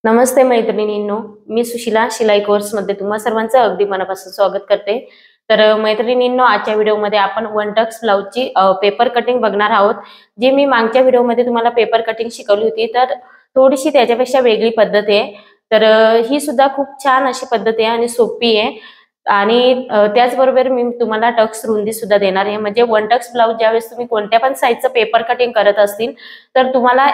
नमस्ते मैत्रिणींनो, मी सुशिला शिलाई कोर्समध्ये तुम्हा सर्वांचं अगदी मनापासून स्वागत करते. तर मैत्रिणींनो, आजच्या व्हिडिओमध्ये आपण वन टक्स ब्लाउजची पेपर कटिंग बघणार आहोत. जी मी मागच्या व्हिडिओमध्ये तुम्हाला पेपर कटिंग शिकवली होती, तर थोडीशी त्याच्यापेक्षा वेगळी पद्धत आहे. तर ही सुद्धा खूप छान अशी पद्धत आहे आणि सोपी आहे. आणि त्याचबरोबर मी तुम्हाला टक्स रुंदी सुद्धा देणार आहे. म्हणजे वन टक्स ब्लाउज ज्यावेळेस तुम्ही कोणत्या पण साईजचं पेपर कटिंग करत असतील, तर तुम्हाला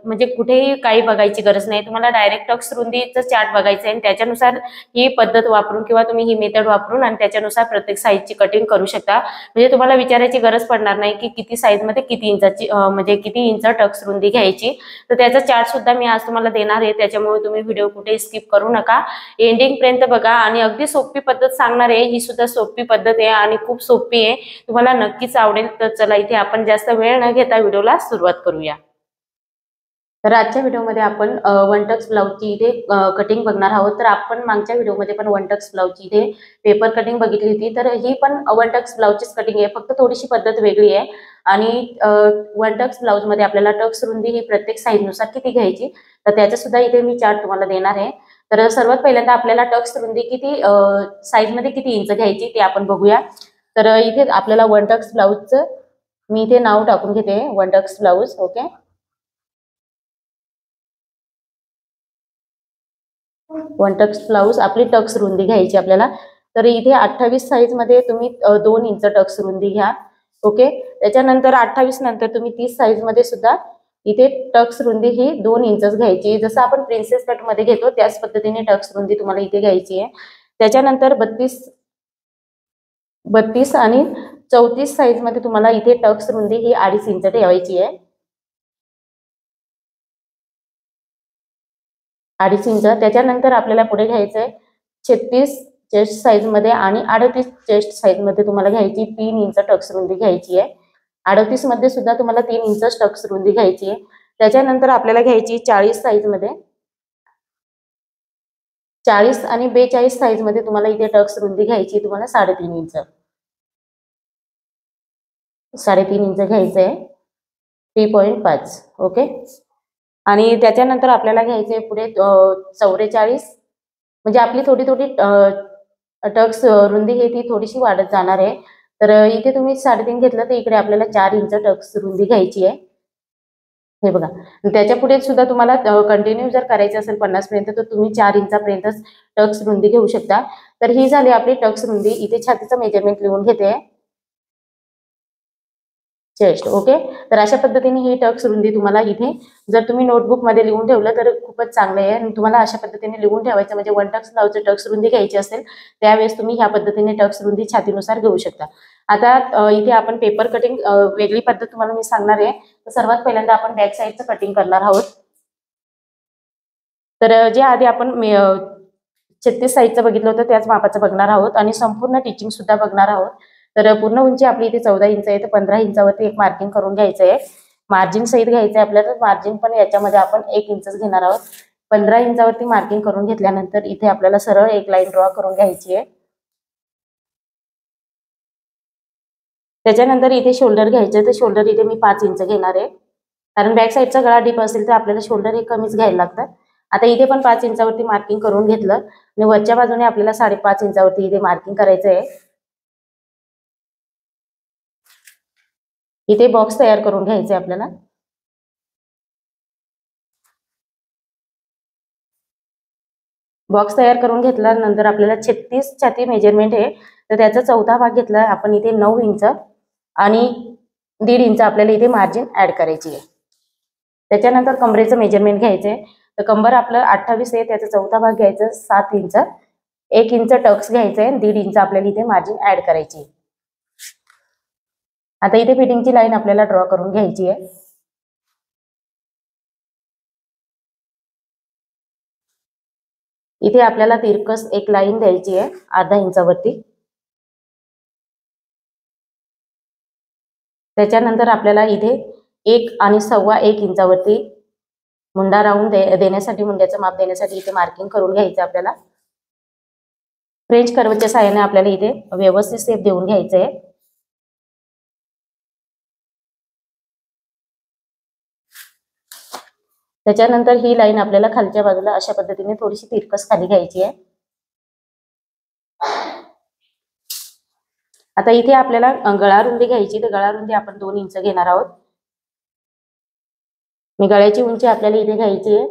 म्हणजे कुठेही काही बघायची गरज नाही. तुम्हाला डायरेक्ट टक्स रुंदीचं चार्ट बघायचं आहे आणि त्याच्यानुसार ही पद्धत वापरून किंवा तुम्ही ही मेथड वापरून आणि त्याच्यानुसार प्रत्येक साईजची कटिंग करू शकता. म्हणजे तुम्हाला विचारायची गरज पडणार नाही की किती साईजमध्ये किती इंचाची म्हणजे किती इंच टक्स रुंदी घ्यायची. तर त्याचा चार्ट सुद्धा मी आज तुम्हाला देणार आहे. त्याच्यामुळे तुम्ही व्हिडिओ कुठे स्किप करू नका, एंडिंग पर्यंत बघा. आणि अगदी सोपी पद्धत सांगणार आहे. ही सुद्धा सोपी पद्धत आहे आणि खूप सोपी आहे, तुम्हाला नक्कीच आवडेल. तर चला, इथे आपण जास्त वेळ न घेता व्हिडिओला सुरुवात करूया. तर आजच्या व्हिडिओमध्ये आपण वन टक्स ब्लाउजची इथे कटिंग बघणार आहोत. तर आपण मागच्या व्हिडिओमध्ये पण वन टक्स ब्लाउजची इथे पेपर कटिंग बघितली होती. तर ही पण वन टक्स ब्लाउजचीच कटिंग आहे, फक्त थोडीशी पद्धत वेगळी आहे. आणि वन टक्स ब्लाउजमध्ये आपल्याला टक्स रुंदी ही प्रत्येक साईजनुसार किती घ्यायची, तर त्याचा सुद्धा इथे मी चार्ट तुम्हाला देणार आहे. तर सर्वात पहिल्यांदा आपल्याला टक्स रुंदी किती साईजमध्ये किती इंच घ्यायची ते आपण बघूया. तर इथे आपल्याला वन टक्स ब्लाउजचं मी इथे नाव टाकून घेते, one Tux blouse. Okay, one Tux blouse आपली टक्स रुंदी घ्यायची आपल्याला. तर इथे 28 साईज मध्ये तुम्ही 2 इंच टक्स रुंदी घ्या. ओके, त्याच्यानंतर 28 नंतर तुम्ही 30 साईज मध्ये सुद्धा इथे टक्स रुंदी ही 2 इंचच घ्यायची. जसं आपण प्रिन्सेस कट मध्ये घेतो त्याच पद्धतीने टक्स रुंदी तुम्हाला इथे घ्यायची आहे. त्याच्यानंतर 32 आणि 34 साईज मध्ये तुम्हाला इथे टक्स रुंदी ही 2.5 इंच ठेवायची आहे. 2.5 इंच. त्याच्यानंतर आपल्याला पुढे घ्यायचंय 36 चेस्ट साईज मध्ये आणि 38 चेस्ट साईज मध्ये तुम्हाला घ्यायची 3 इंच टक्स रुंदी घ्यायची आहे. 38 मध्ये सुद्धा तुम्हाला 3 इंच टक्स रुंदी घ्यायची आहे. त्याच्यानंतर आपल्याला घ्यायची 40 साईज मध्ये, 40 आणि 42 साईज मध्ये तुम्हाला इथे टक्स रुंदी घ्यायची तुम्हाला 3.5 इंच, 3.5 इंच घ्यायचंय, 3.5. ओके. आणि त्याच्यानंतर आपल्याला घ्यायचे पुढे 44. म्हणजे आपली थोडी थोडी टक्स रुंदी ही ती थोडीशी वाढत जाणार आहे. तर इथे तुम्ही 3.5 घेतलं तर इकडे आपल्याला 4 इंच टक्स रुंदी घ्यायची आहे. हे बघा, त्याच्या पुढे सुद्धा तुम्हाला कंटिन्यू जर करायचं असेल 50 पर्यंत, तर तुम्ही 4 इंचापर्यंत टक्स रुंदी घेऊ शकता. तर ही झाली आपली टक्स रुंदी. इथे छातीचं मेजरमेंट लिहून घेते, चेस्ट. ओके. तर अशा पद्धतीने ही टक्स रुंदी तुम्हाला इथे जर तुम्ही नोटबुक मध्ये लिहून ठेवलं तर खूपच चांगलं आहे. आणि तुम्हाला अशा पद्धतीने लिहून ठेवायचं म्हणजे वन टक्स ब्लाउजची टक्स रुंदी घ्यायची असेल त्यावेळेस तुम्ही ह्या पद्धतीने टक्स रुंदी छातीनुसार घेऊ शकता. आता इथे आपण पेपर कटिंग वेगळी पद्धत तुम्हाला मी सांगणार आहे. तर सर्वात पहिल्यांदा आपण बॅक साईडचं कटिंग करणार आहोत. तर जे आधी आपण 36 साईजचं बघितलं होतं त्याच मापाचं बघणार आहोत आणि संपूर्ण टीचिंग सुद्धा बघणार आहोत. तर पूर्ण उंची आपली इथे 14 इंच आहे. तर 15 इंचावरती एक मार्किंग करून घ्यायचं आहे. मार्जिन सहित घ्यायचं आहे आपल्याला. मार्जिन पण याच्यामध्ये आपण 1 इंचच घेणार आहोत. 15 इंचावरती मार्किंग करून घेतल्यानंतर इथे आपल्याला सरळ एक लाईन ड्रॉ करून घ्यायची आहे. त्याच्यानंतर इथे शोल्डर घ्यायचं. तर शोल्डर इथे मी 5 इंच घेणार आहे, कारण बॅक साईडचा गळा डीप असेल तर आपल्याला शोल्डर हे कमीच घ्यायला लागतं. आता इथे पण 5 इंचावरती मार्किंग करून घेतलं आणि वरच्या बाजूने आपल्याला 5.5 इंचावरती इथे मार्किंग करायचं आहे. इथे बॉक्स तयार करून घ्यायचे आपल्याला. बॉक्स तयार करून घेतल्यानंतर आपल्याला 36 छाती मेजरमेंट आहे, तर त्याचा चौथा भाग घेतला आपण इथे 9 इंच आणि 1.5 इंच आपल्याला इथे मार्जिन ऍड करायची आहे. त्याच्यानंतर कमरेचं मेजरमेंट घ्यायचंय. तर कंबर आपलं 28 आहे, त्याचा चौथा भाग घ्यायचा 7 इंच, 1 इंच टक्स घ्यायचंय आणि 1.5 इंच आपल्याला इथे मार्जिन ऍड करायची आहे. आता इथे फिटिंगची लाईन आपल्याला ड्रॉ करून घ्यायची आहे. इथे आपल्याला तिरकस एक लाईन द्यायची आहे 0.5 इंचावरती. त्याच्यानंतर आपल्याला इथे 1 आणि 1.25 इंचावरती मुंडा राऊंड देण्यासाठी, मुंड्याचं माप देण्यासाठी इथे मार्किंग करून घ्यायचं आपल्याला. फ्रेंच कर्वच्या साहाय्याने आपल्याला इथे व्यवस्थित शेप देऊन घ्यायचं आहे. त्याच्यानंतर ही लाईन आपल्याला खालच्या बाजूला अशा पद्धतीने थोडीशी तिरकस खाली घ्यायची आहे. आता इथे आपल्याला गळा रुंदी घ्यायची, तर गळा रुंदी आपण 2 इंच घेणार आहोत. मी गळ्याची उंची आपल्याला इथे घ्यायची आहे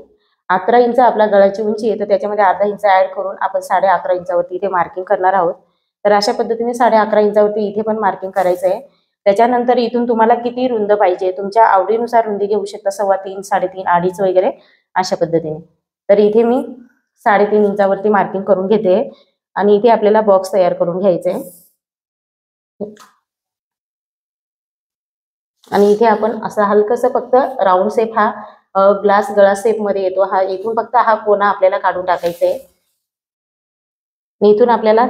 11 इंच आपला गळ्याची उंची आहे, तर त्याच्यामध्ये अर्धा इंच ऍड करून आपण 11.5 इंचावरती इथे मार्किंग करणार आहोत. तर अशा पद्धतीने 11.5 इंचावरती इथे पण मार्किंग करायचं आहे. त्याच्यानंतर इथून तुम्हाला किती रुंद पाहिजे तुमच्या आवडीनुसार रुंदी घेऊ शकता, 3.25, 3.5, 2.5 वगैरे अशा पद्धतीने. तर इथे मी 3.5 इंचावरती मार्किंग करून घेते आणि इथे आपल्याला बॉक्स तयार करून घ्यायचे आहे. आणि इथे आपण असा हलकसा फक्त राऊंड शेप हा ग्लास गळा शेप मध्ये येतो, हा इथून फक्त हा कोना आपल्याला काढून टाकायचा आहे. इथून आपल्याला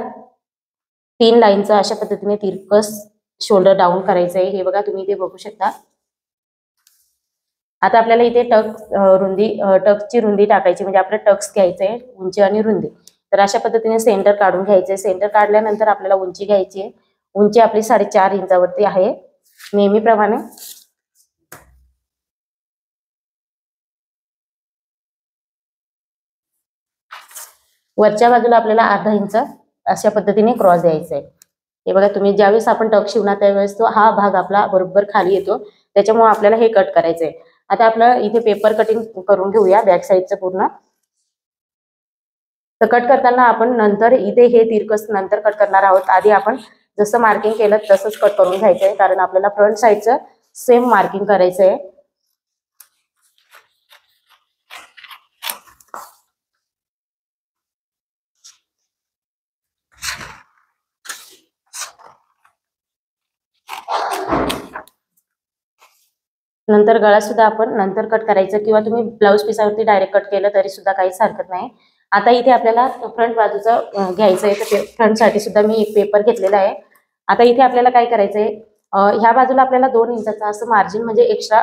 3 लाईनचा अशा पद्धतीने तिरकस शोल्डर डाऊन करायचं आहे. हे बघा तुम्ही इथे बघू शकता. आता आपल्याला इथे टक्सची रुंदी टाकायची, म्हणजे आपलं टक्स घ्यायचं आहे उंची आणि रुंदी. तर अशा पद्धतीने सेंटर काढून घ्यायचंय. सेंटर काढल्यानंतर आपल्याला उंची घ्यायची आहे. उंची आपली 4.5 इंचावरती आहे नेहमीप्रमाणे. वरच्या बाजूला आपल्याला अर्धा इंच अशा पद्धतीने क्रॉस द्यायचा आहे. हे बघा तुम्ही ज्यावेळेस आपण टक शिवणार त्यावेळेस तो हा भाग आपला बरोबर खाली येतो, त्याच्यामुळे आपल्याला हे कट करायचंय. आता आपलं इथे पेपर कटिंग करून घेऊया बॅक साईडचं पूर्ण. तर कट करताना आपण नंतर इथे हे तिरकस नंतर कट करणार आहोत. आधी आपण जसं मार्किंग केलं तसंच कट करून घ्यायचंय, कारण आपल्याला फ्रंट साईडचं सेम मार्किंग करायचंय. नंतर गळा सुद्धा आपण नंतर कट करायचं, किंवा तुम्ही ब्लाऊज पीसावरती डायरेक्ट कट केलं तरी सुद्धा काहीच हरकत नाही. आता इथे आपल्याला फ्रंट बाजूचं घ्यायचं आहे, तर फ्रंटसाठी सुद्धा मी एक पेपर घेतलेला आहे. आता इथे आपल्याला काय करायचंय, ह्या बाजूला आपल्याला 2 इंचाचं असं मार्जिन म्हणजे एक्स्ट्रा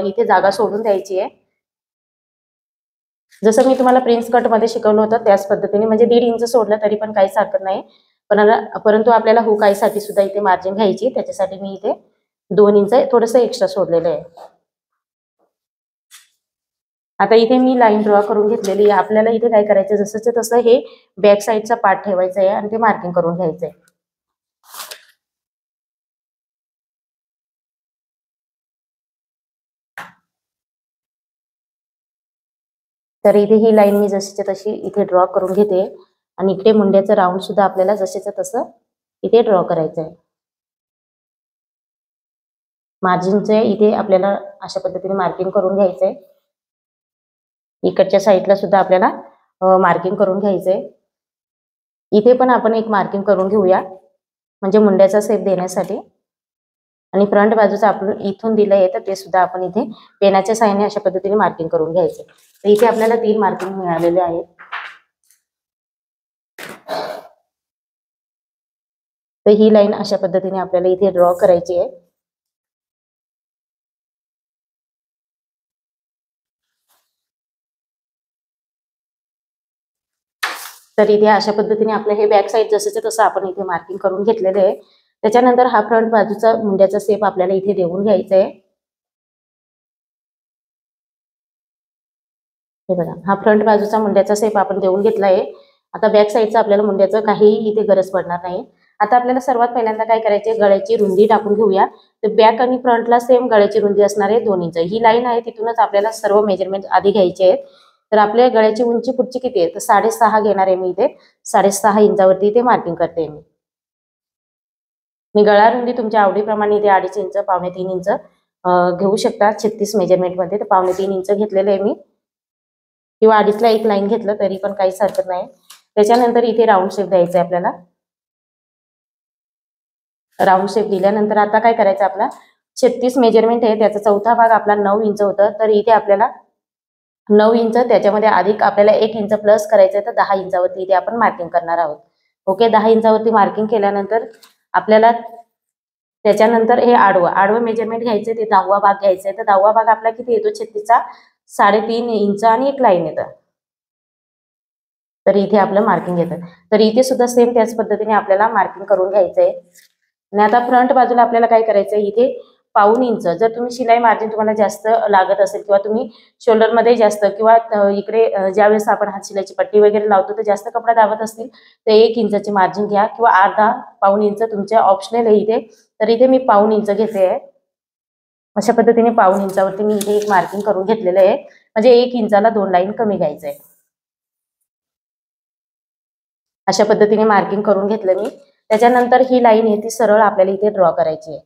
इथे जागा सोडून द्यायची आहे. जसं मी तुम्हाला प्रिन्स कट मध्ये शिकवलं होतं त्याच पद्धतीने, म्हणजे 1.5 इंच सोडलं तरी पण काहीच हरकत नाही. परंतु आपल्याला हुकाईसाठी सुद्धा इथे मार्जिन घ्यायची, त्याच्यासाठी मी इथे 2 इंच थोडंसं एक्स्ट्रा सोडलेलं आहे. आता इथे मी लाईन ड्रॉ करून घेतलेली आहे. आपल्याला इथे काय करायचं, जसंच तसं हे बॅक साईडचा पार्ट ठेवायचा आहे आणि ते मार्किंग करून घ्यायचंय. तर इथे ही लाईन मी जशीच्या तशी इथे ड्रॉ करून घेते आणि इकडे मुंड्याचं राऊंड सुद्धा आपल्याला जसेच्या तसं इथे ड्रॉ करायचं आहे. मार्जिनचे इथे आपल्याला अशा पद्धतीने मार्किंग करून घ्यायचंय. इकडच्या साईडला सुद्धा आपल्याला मार्किंग करून घ्यायचंय. इथे पण आपण एक मार्किंग करून घेऊया, म्हणजे मुंड्याचा शेप देण्यासाठी. आणि फ्रंट बाजूचं आपण इथून दिलं आहे, तर ते सुद्धा आपण इथे पेनाच्या साहाय्याने अशा पद्धतीने मार्किंग करून घ्यायचं. तर इथे आपल्याला 3 मार्किंग मिळालेले आहेत. तर ही लाईन अशा पद्धतीने आपल्याला इथे ड्रॉ करायची आहे. तर इथे अशा पद्धतीने आपलं हे बॅक साईड जसंच तसं आपण इथे मार्किंग करून घेतलेलं आहे. त्याच्यानंतर हा फ्रंट बाजूचा मुंड्याचा शेप आपल्याला इथे देऊन घ्यायचा आहे. हे बघा, हा फ्रंट बाजूचा मुंड्याचा शेप आपण देऊन घेतला आहे. आता बॅक साईडचा आपल्याला मुंड्याचं काहीही इथे गरज पडणार नाही. आता आपल्याला सर्वात पहिल्यांदा काय करायचे, गळ्याची रुंदी टाकून घेऊया. तर बॅक आणि फ्रंटला सेम गळ्याची रुंदी असणार आहे 2 इंच. ही लाईन आहे तिथूनच आपल्याला सर्व मेजरमेंट आधी घ्यायचे आहेत. तर आपल्या गळ्याची उंची पुढची किती आहे, तर 6.5 घेणार आहे मी इथे. 6.5 इंचावरती इथे मार्किंग करते मी. गळा रुंदी तुमच्या आवडीप्रमाणे इथे 2.5 इंच, 2.25 इंच घेऊ शकता. 36 मेजरमेंट मध्ये तर 2.25 इंच घेतलेलं आहे मी, किंवा 2.5ला एक लाईन घेतलं तरी पण काहीच हरकत नाही. त्याच्यानंतर इथे राऊंड शेप द्यायचा आहे आपल्याला. राऊंड शेप दिल्यानंतर आता काय करायचं, आपला 36 मेजरमेंट आहे, त्याचा चौथा भाग आपला 9 इंच होतं. तर इथे आपल्याला 9 इंच, त्याच्यामध्ये अधिक आपल्याला 1 इंच प्लस करायचं आहे, तर 10 इंचावरती इथे आपण मार्किंग करणार आहोत. ओके, 10 इंचावरती मार्किंग केल्यानंतर आपल्याला त्याच्यानंतर हे आडवं मेजरमेंट घ्यायचं, ते 10वा भाग घ्यायचा आहे. तर 10वा भाग आपला किती येतो, 36चा 3.5 इंच आणि एक लाईन येतं. तर इथे आपलं मार्किंग येतं. तर इथे सुद्धा सेम त्याच पद्धतीने आपल्याला मार्किंग करून घ्यायचंय. आणि आता फ्रंट बाजूला आपल्याला काय करायचंय, इथे पाऊण इंच, जर तुम्ही शिलाई मार्जिन तुम्हाला जास्त लागत असेल किंवा तुम्ही शोल्डरमध्ये जास्त किंवा इकडे ज्यावेळेस आपण हात शिलाईची पट्टी वगैरे लावतो तर जास्त कपडा दाबत असतील तर 1 इंचाची मार्जिन घ्या किंवा अर्धा पाऊण इंच तुमच्या ऑप्शनल आहे इथे. तर इथे मी पाऊण इंच घेते आहे. अशा पद्धतीने पाऊण इंचावरती मी इथे एक मार्किंग करून घेतलेलं आहे. म्हणजे 1 इंचाला 2 लाईन कमी घ्यायचं आहे. अशा पद्धतीने मार्किंग करून घेतलं मी. त्याच्यानंतर ही लाईन आहे ती सरळ आपल्याला इथे ड्रॉ करायची आहे.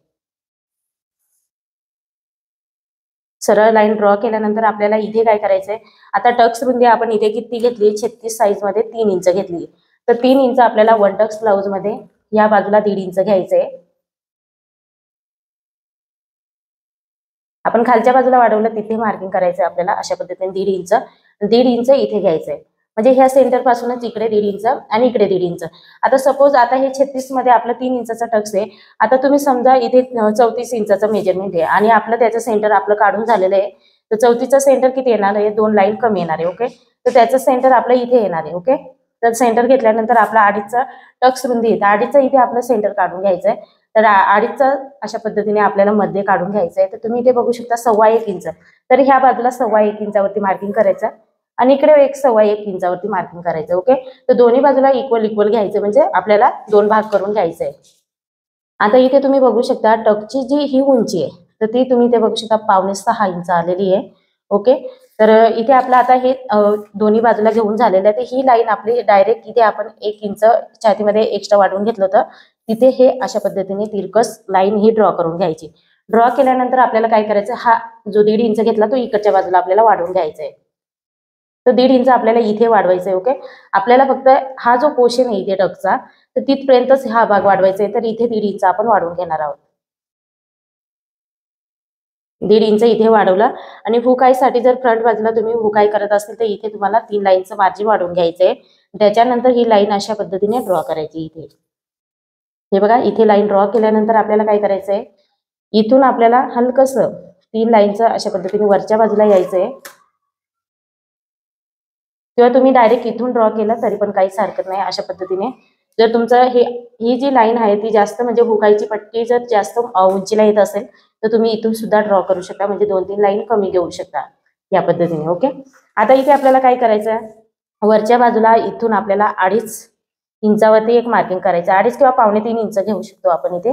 सरळ लाईन ड्रॉ केल्यानंतर आपल्याला इथे काय करायचंय, आता टक्स रुंदी आपण इथे किती घेतली, 36 साईज मध्ये 3 इंच घेतली. तर 3 इंच आपल्याला वन टक्स ब्लाउज मध्ये या बाजूला 1.5 इंच घ्यायचंय. आपण खालच्या बाजूला वाढवलं तिथे मार्किंग करायचंय आपल्याला. अशा पद्धतीने 1.5 इंच इथे घ्यायचंय. म्हणजे ह्या सेंटर पासूनच इकडे 1.5 इंच आणि इकडे 1.5 इंच. आता सपोज आता हे 36 मध्ये आपला 3 इंचाचा टक्स आहे. आता तुम्ही समजा इथे 34 इंचाचं मेजरमेंट आहे आणि आपलं त्याचं सेंटर आपलं काढून झालेलं आहे. तर 34चं सेंटर किती येणार आहे, 2 लाईन कमी येणार आहे. ओके, तर त्याचं सेंटर आपलं इथे येणार आहे. ओके, तर सेंटर घेतल्यानंतर आपला 2.5चा टक्स रुंदी आहे. 2.5चा इथे आपलं सेंटर काढून घ्यायचंय. तर 2.5चा अशा पद्धतीने आपल्याला मध्ये काढून घ्यायचंय. तर तुम्ही इथे बघू शकता 1.25 इंच. तर ह्या बाजूला 1.25 इंचावरती मार्किंग करायचं आणि इकडे 1.25 इंचावरती मार्किंग करायचं. ओके, तर दोन्ही बाजूला इक्वल घ्यायचं, म्हणजे आपल्याला 2 भाग करून घ्यायचंय. आता इथे तुम्ही बघू शकता टकची जी ही उंची आहे तर ती तुम्ही इथे बघू शकता 5.6 इंच आलेली आहे. ओके, तर इथे आपलं आता हे दोन्ही बाजूला घेऊन झालेलं आहे. तर ही लाईन आपली डायरेक्ट इथे आपण 1 इंच छातीमध्ये एक्स्ट्रा वाढवून घेतलं होतं तिथे हे अशा पद्धतीने तिरकस लाईन ही ड्रॉ करून घ्यायची. ड्रॉ केल्यानंतर आपल्याला काय करायचं, हा जो 1.5 इंच घेतला तो इकडच्या बाजूला आपल्याला वाढवून घ्यायचा आहे. तर 1.5 इंच आपल्याला इथे वाढवायचं आहे. ओके, आपल्याला फक्त हा जो पोर्शन आहे इथे टकचा तर तिथपर्यंतच हा भाग वाढवायचा आहे. तर इथे 1.5 इंच आपण वाढवून घेणार आहोत. 1.5 इंच इथे वाढवला आणि हुकाईसाठी जर फ्रंट बाजूला तुम्ही हुकाई करत असेल तर इथे तुम्हाला 3 लाईनचं मार्जिन वाढवून घ्यायचंय. त्याच्यानंतर ही लाईन अशा पद्धतीने ड्रॉ करायची. इथे हे बघा, इथे लाईन ड्रॉ केल्यानंतर आपल्याला काय करायचंय, इथून आपल्याला हलकसं 3 लाईनचं अशा पद्धतीने वरच्या बाजूला यायचंय किंवा तुम्ही डायरेक्ट इथून ड्रॉ केलं तरी पण काहीच हरकत नाही. अशा पद्धतीने जर तुमचं ही जी लाईन आहे ती जास्त म्हणजे हुकाईची पट्टी जर जास्त उंचीला येत असेल तर तुम्ही इथून सुद्धा ड्रॉ करू शकता, म्हणजे 2-3 लाईन कमी घेऊ शकता या पद्धतीने. ओके, आता इथे आपल्याला काय करायचं, वरच्या बाजूला इथून आपल्याला 2.5 इंचावरती एक मार्किंग करायचं. 2.5 किंवा 2.25 इंच घेऊ शकतो आपण इथे.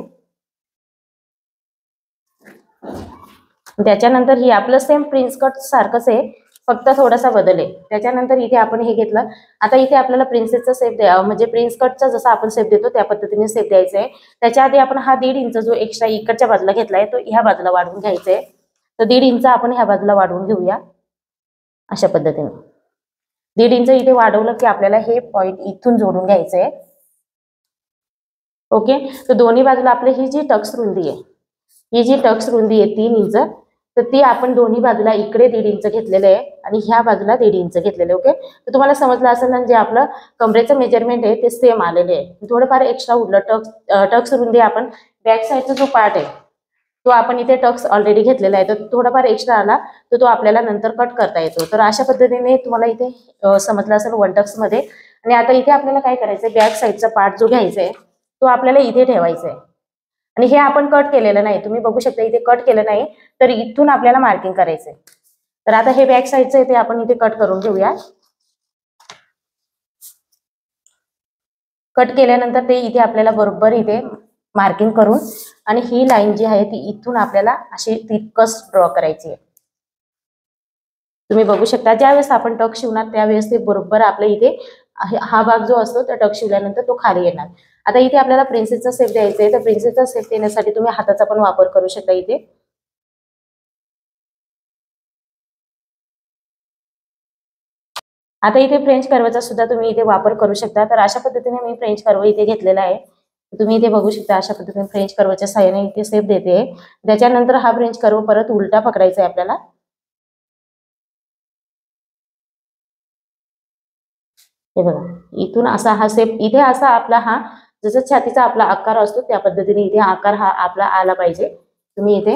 त्याच्यानंतर ही आपलं सेम प्रिन्स कट सारखंच आहे, फक्त थोडासा बदल आहे. त्याच्यानंतर इथे आपण हे घेतलं. आता इथे आपल्याला प्रिन्सेसचा शेप द्या, म्हणजे प्रिन्स कटचा जसा आपण शेप देतो त्या पद्धतीने शेप द्यायचा आहे. त्याच्या आधी आपण हा 1.5 इंच जो एक्स्ट्रा इकडच्या बाजूला घेतलाय तो ह्या बाजूला वाढवून घ्यायचा आहे. तर 1.5 इंच आपण ह्या बाजूला वाढवून घेऊया अशा पद्धतीने. 1.5 इंच इथे वाढवलं की आपल्याला हे पॉइंट इथून जोडून घ्यायचं आहे. ओके, तर दोन्ही बाजूला आपली ही जी टक्स रुंदी आहे, ही जी टक्स रुंदी आहे 3 इंच, तर ती आपण दोन्ही बाजूला इकडे 1.5 इंच घेतलेलं आहे आणि ह्या बाजूला 1.5 इंच घेतलेलं आहे. ओके, तर तुम्हाला समजलं असेल ना, जे आपलं कमरेचं मेजरमेंट आहे ते सेम आलेले आहे. थोडंफार एक्स्ट्रा उरलं टक्स रुंदी आपण बॅक साईडचा जो पार्ट आहे तो आपण इथे टक्स ऑलरेडी घेतलेला आहे, तर थोडाफार एक्स्ट्रा आला तर तो आपल्याला नंतर कट करता येतो. तर अशा पद्धतीने तुम्हाला इथे समजलं असेल वन टक्स मध्ये. आणि आता इथे आपल्याला काय करायचंय, बॅक साईडचा पार्ट जो घ्यायचा आहे तो आपल्याला इथे ठेवायचा आहे आणि हे आपण कट केलेलं नाही, तुम्ही बघू शकता इथे कट केलं नाही, तर इथून आपल्याला मार्किंग करायचंय. तर आता हे बॅक साईडचं इथे आपण इथे कट करून घेऊया. कट केल्यानंतर ते इथे आपल्याला बरोबर इथे मार्किंग करून आणि ही लाईन जी आहे ती इथून आपल्याला अशी तिरकस ड्रॉ करायची आहे. तुम्ही बघू शकता ज्यावेळेस आपण टक शिवणार त्यावेळेस ते बरोबर आपल्या इथे हा भाग जो असतो त्या टक शिवल्यानंतर तो खाली येणार. आता इथे आपल्याला प्रिन्सेसचा शेप द्यायचा आहे, तर प्रिन्सेसचा शेप देण्यासाठी तुम्ही हाताचा पण वापर करू शकता इथे. आता इथे फ्रेंच कर्वचा सुद्धा तुम्ही इथे वापर करू शकता. तर अशा पद्धतीने मी फ्रेंच कर्व इथे घेतलेला आहे. तुम्ही इथे बघू शकता अशा पद्धतीने फ्रेंच कर्वच्या साहाय्याने इथे शेप देते. त्याच्यानंतर हा फ्रेंच कर्व परत उलटा पकडायचा आहे आपल्याला. हे बघा, इथून असा हा शेप इथे असा आपला हा जसं छातीचा आपला आकार असतो त्या पद्धतीने इथे आकार हा आपला आला पाहिजे. तुम्ही इथे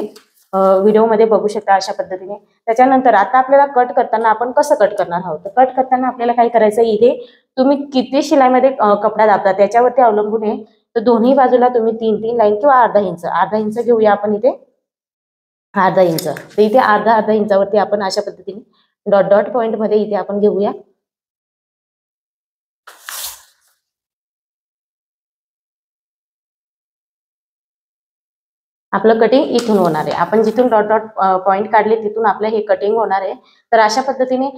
व्हिडिओमध्ये बघू शकता अशा पद्धतीने. त्याच्यानंतर आता आपल्याला कट करताना आपण कसं कट करणार आहोत, तर कट करताना आपल्याला काय करायचं, इथे तुम्ही किती शिलाईमध्ये कपडा दाबता त्याच्यावरती अवलंबून आहे. तर दोन्ही बाजूला तुम्ही 3-3 लाईन किंवा अर्धा इंच घेऊया आपण इथे. अर्धा इंच, तर इथे अर्धा इंचावरती आपण अशा पद्धतीने डॉट डॉट पॉइंट मध्ये इथे आपण घेऊया. आपलं कटिंग इथून होणार आहे. आपण जिथून डॉट डॉट पॉइंट काढले तिथून आपलं हे कटिंग होणार आहे. तर अशा पद्धतीने,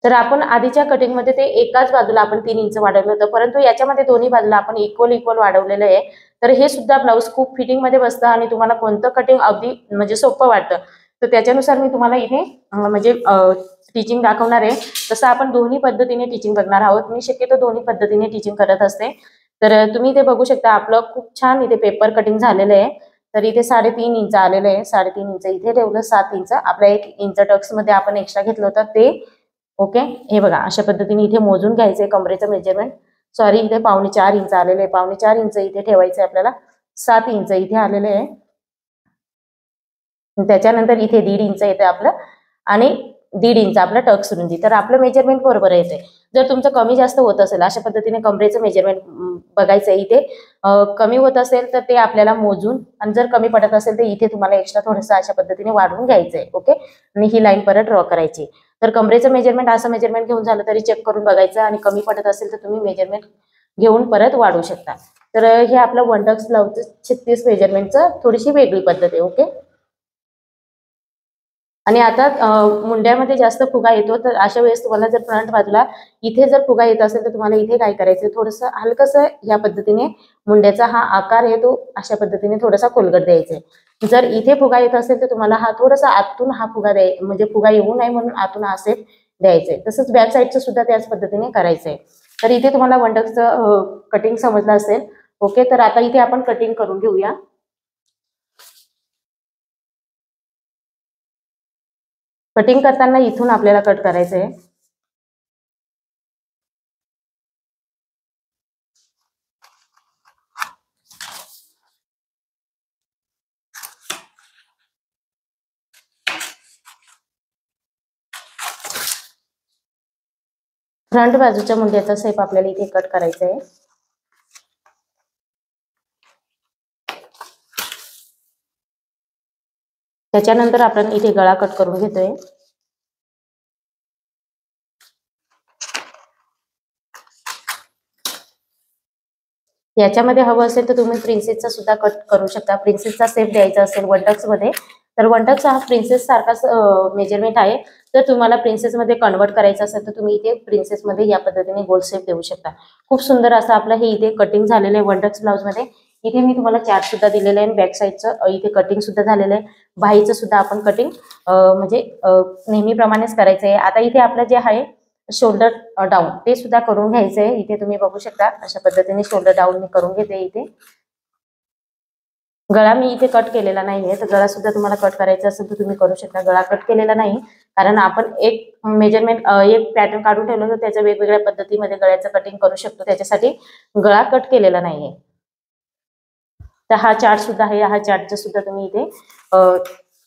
तर आपण आधीच्या कटिंग मध्ये ते एकाच बाजूला आपण 3 इंच वाढवलं होतं, परंतु याच्यामध्ये दोन्ही बाजूला आपण इक्वल वाढवलेलं आहे. तर हे सुद्धा ब्लाऊज खूप फिटिंग मध्ये बसतं आणि तुम्हाला कोणतं कटिंग अगदी म्हणजे सोपं वाटतं, तर त्याच्यानुसार मी तुम्हाला इथे म्हणजे टीचिंग दाखवणार आहे. तसं आपण दोन्ही पद्धतीने टीचिंग बघणार आहोत. मी शक्यतो दोन्ही पद्धतीने टीचिंग करत असते. तर तुम्ही इथे बघू शकता आपलं खूप छान इथे पेपर कटिंग झालेलं आहे. तर इथे 3.5 इंच आलेलं आहे. 3.5 इंच इथे ठेवलं, 7 इंच आपल्या 1 इंच टक्स मध्ये आपण एक्स्ट्रा घेतलं होतं ते. ओके, हे बघा अशा पद्धतीने इथे मोजून घ्यायचंय कमरेचं मेजरमेंट. सॉरी, इथे 4.5 इंच आलेले आहे. 4.5 इंच इथे ठेवायचंय आपल्याला. 7 इंच इथे आलेले आहे. त्याच्यानंतर इथे 1.5 इंच येते आपलं आणि 1.5 इंच आपलं टक्स रुंदी. तर आपलं मेजरमेंट बरोबर येते. जर तुमचं कमी जास्त होत असेल, अशा पद्धतीने कमरेचं मेजरमेंट बघायचं आहे. इथे कमी होत असेल तर ते आपल्याला मोजून, आणि जर कमी पडत असेल तर इथे तुम्हाला एक्स्ट्रा थोडंसं अशा पद्धतीने वाढवून घ्यायचंय. ओके, आणि ही लाईन परत ड्रॉ करायची. तर कमरेचं मेजरमेंट असं मेजरमेंट घेऊन झालं तरी चेक करून बघायचं, आणि कमी पडत असेल तर तुम्ही मेजरमेंट घेऊन परत वाढवू शकता. तर हे आपलं वन टक्स ब्लाऊजचं 36 मेजरमेंटचं थोडीशी वेगळी पद्धत आहे. ओके, आणि आता मुंड्यामध्ये जास्त फुगा येतो, तर अशा वेळेस तुम्हाला जर फ्रंट बाजूला इथे जर फुगा येत असेल तर तुम्हाला इथे काय करायचं, थोडंसं हलकंसं या पद्धतीने मुंड्याचा हा आकार आहे तो अशा पद्धतीने थोडासा खोलगट द्यायचा आहे. जर इथे फुगा येत असेल तर तुम्हाला हा थोडासा आतून हा फुगा म्हणजे फुगा येऊ नये म्हणून आतून असे द्यायचंय. तसंच बॅक साईडचं सुद्धा त्याच पद्धतीने करायचंय. तर इथे तुम्हाला वन टक्सचं कटिंग समजलं असेल. ओके, तर आता इथे आपण कटिंग करून घेऊया. कटिंग करताना इथून आपल्याला कट करायचं आहे. फ्रंट बाजूच्या मुंड्याचा शेप आपल्याला इथे कट करायचा आहे. त्याच्यानंतर आपण इथे गळा कट करून घेतोय. याच्यामध्ये हवं असेल तर तुम्ही प्रिन्सेसचा सुद्धा कट करू शकता. प्रिन्सेसचा शेप द्यायचा असेल वन टक्स मध्ये, तर वन टक्स हा प्रिन्सेस सारखाच मेजरमेंट आहे. तर तुम्हाला प्रिन्सेस मध्ये कन्वर्ट करायचं असेल तर तुम्ही इथे प्रिन्सेस मध्ये या पद्धतीने गोल शेप देऊ शकता. खूप सुंदर असं आपलं हे इथे कटिंग झालेलं आहे वन टक्स ब्लाउज मध्ये. इथे मी तुम्हाला चार्ट सुद्धा दिलेलं आहे. बॅक साईडचं इथे कटिंग सुद्धा झालेलं आहे. बाहीचं सुद्धा आपण कटिंग म्हणजे नेहमीप्रमाणेच करायचं आहे. आता इथे आपलं जे आहे शोल्डर डाऊन ते सुद्धा करून घ्यायचंय. इथे तुम्ही बघू शकता अशा पद्धतीने शोल्डर डाऊन मी करून घेते. इथे गळा मी इथे कट केलेला नाहीये, तर गळा सुद्धा तुम्हाला कट करायचा असेल तर तुम्ही करू शकता. गळा कट केलेला नाही कारण आपण एक मेजरमेंट एक पॅटर्न काढून ठेवलं तर त्याच्या वेगवेगळ्या पद्धतीमध्ये गळ्याचं कटिंग करू शकतो, त्याच्यासाठी गळा कट केलेला नाहीये. तर हा चार्ट सुद्धा आहे. हा चार्टचं सुद्धा तुम्ही इथे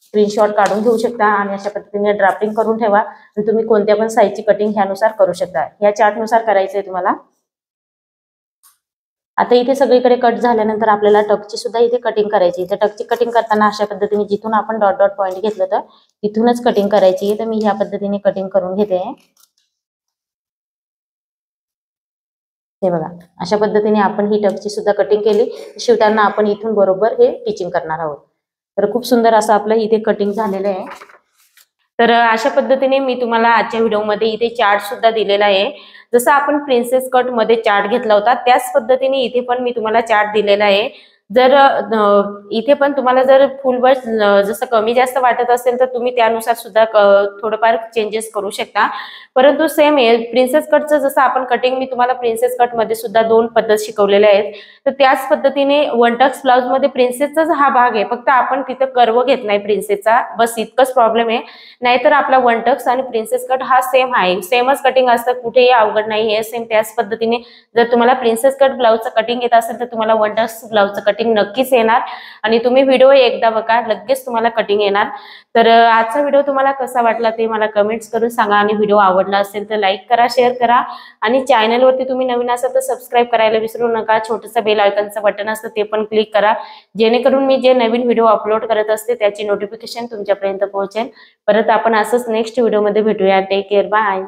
स्क्रीनशॉट काढून घेऊ शकता आणि अशा पद्धतीने ड्राफ्टिंग करून ठेवा. आणि तुम्ही कोणत्या पण साईजची कटिंग ह्यानुसार करू शकता. या चार्टनुसार करायचंय तुम्हाला. आता इथे सगळीकडे कट झाल्यानंतर आपल्याला टकची सुद्धा इथे कटिंग करायची. तर टकची कटिंग करताना अशा पद्धतीने जिथून आपण डॉट डॉट पॉइंट घेतलं तर तिथूनच कटिंग करायची. तर मी ह्या पद्धतीने कटिंग करून घेते. हे बघा अशा पद्धतीने आपण ही टकची सुद्धा कटिंग केली. शिवताना आपण इथून बरोबर हे टिचिंग करणार आहोत. तर खूप सुंदर असं आपलं इथे कटिंग झालेलं आहे. तर अशा पद्धतीने मी तुम्हाला आजच्या व्हिडिओमध्ये इथे चार्ट सुद्धा दिलेला आहे. जसं आपण प्रिन्सेस कट मध्ये चार्ट घेतला होता त्याच पद्धतीने इथे पण मी तुम्हाला चार्ट दिलेला आहे. जर इथे पण तुम्हाला जर फुल बस जसं कमी जास्त वाटत असेल तर तुम्ही त्यानुसार सुद्धा थोडंफार चेंजेस करू शकता. परंतु सेम आहे प्रिन्सेस कटचं जसं आपण कटिंग मी तुम्हाला प्रिन्सेस कट मध्ये सुद्धा 2 पद्धत शिकवलेल्या आहेत. तर त्याच पद्धतीने वन टक्स ब्लाउज मध्ये प्रिन्सेसचाच हा भाग आहे, फक्त आपण तिथं कर्व घेत नाही प्रिन्सेसचा, बस इतकंच प्रॉब्लेम आहे. नाहीतर आपला वन टक्स आणि प्रिन्सेस कट हा सेम आहे. सेमच कटिंग असतं, कुठेही अवघड नाही. हे सेम त्याच पद्धतीने जर तुम्हाला प्रिन्सेस कट ब्लाउजचं कटिंग येत असेल तर तुम्हाला वन टक्स ब्लाउजचं कटिंग कटिंग नक्कीच येणार आणि तुम्ही व्हिडिओ एकदा बघा, लगेच तुम्हाला कटिंग येणार। तर आजचा व्हिडिओ तुम्हाला कसा वाटला ते मला कमेंट्स करून सांगा आणि व्हिडिओ आवडला असेल तर लाईक करा, शेअर करा आणि चॅनलवरती तुम्ही नवीन असाल तर सबस्क्राईब करायला विसरू नका। छोटंसं बेल आयकॉनचं बटन असतं ते पण क्लिक करा, जेणेकरून मी जे नवीन व्हिडिओ अपलोड करत असते त्याची नोटिफिकेशन तुमच्यापर्यंत पोहोचेल। परत आपण असंच नेक्स्ट व्हिडिओमध्ये भेटूया। Take care, bye.